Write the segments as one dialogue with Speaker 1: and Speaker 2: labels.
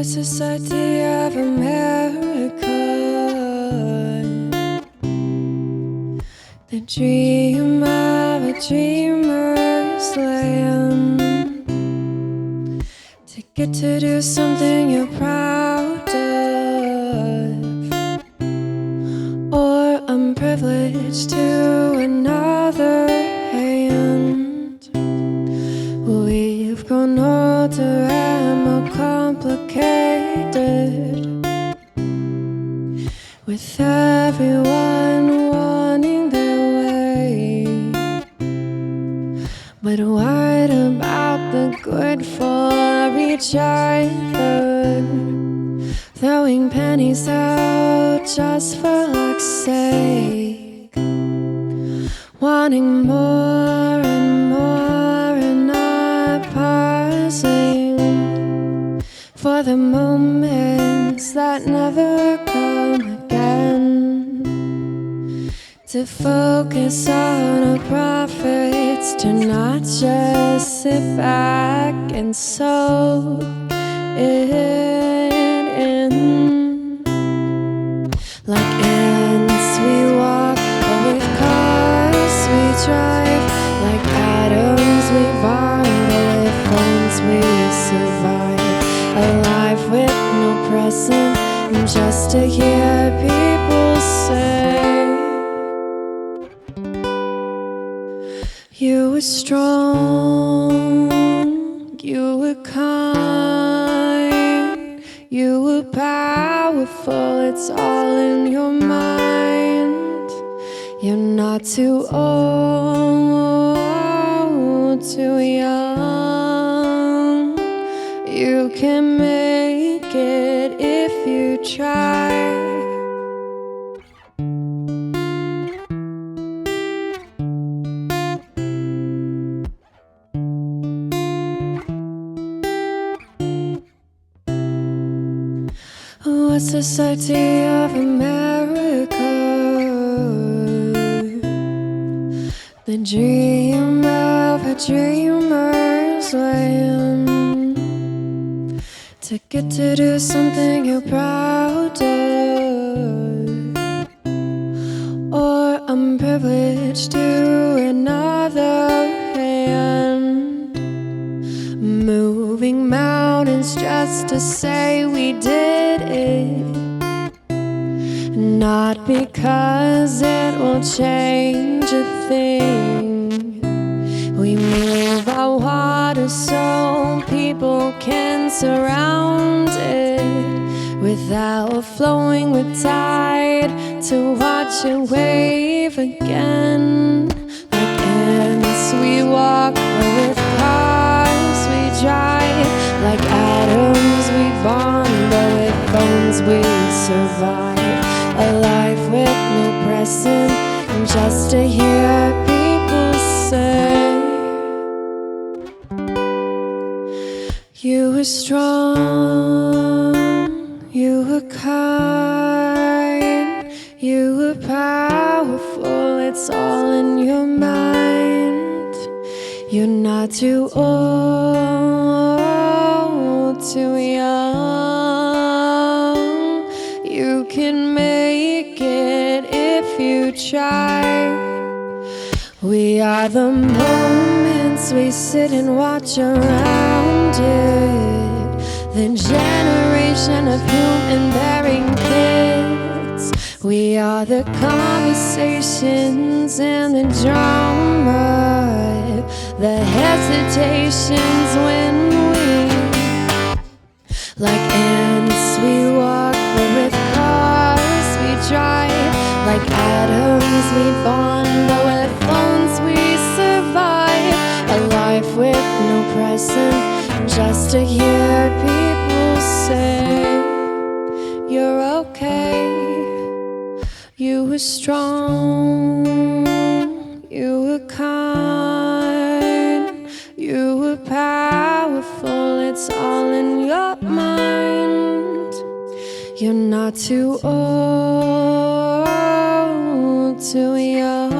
Speaker 1: Society of America, the dream of a dreamer's land, to get to do something you're proud of, or I'm privileged to another hand. We've grown older and more complicated, with everyone wanting their way. But what about the good for each other? Throwing pennies out just for luck's sake, wanting more and more and not pausing for the moments that never come again, to focus on our profits, to not just sit back and soak it in. Like ants we walk, but with cars we drive. Like atoms we bond, but with phones we survive. Alive with no present, just to hear people say, you were strong, you were kind, you were powerful, it's all in your mind. You're not too old, too young. You can make it if you try. A Society of America, the dream of a dreamer's land, to get to do something you're proud of, or I'm privileged to another hand, moving mountains just to say we did it, not because it will change a thing. We move our water so people can surround it, without flowing with tide, to watch it wave again. Like ants we walk, but with cars we drive. Like atoms we bond, but with phones we survive. A life with no present, just to hear people say, you were strong, you were kind, you were powerful, it's all in your mind. You're not too old, too young. You can make it if you try. We are the moments we sit and watch around it, the generation of human-bearing kids. We are the conversations and the drama, the hesitations when we, like ants we walk, but with cars we drive. Like atoms we bond, but with phones we survive. A life with no present, just to hear people say, you're okay. You were strong, you were kind, you were powerful, it's all in your mind. You're not too old, too young.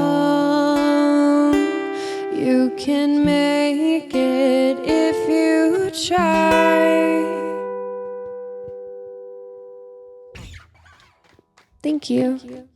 Speaker 1: You can make it if you try. Thank you.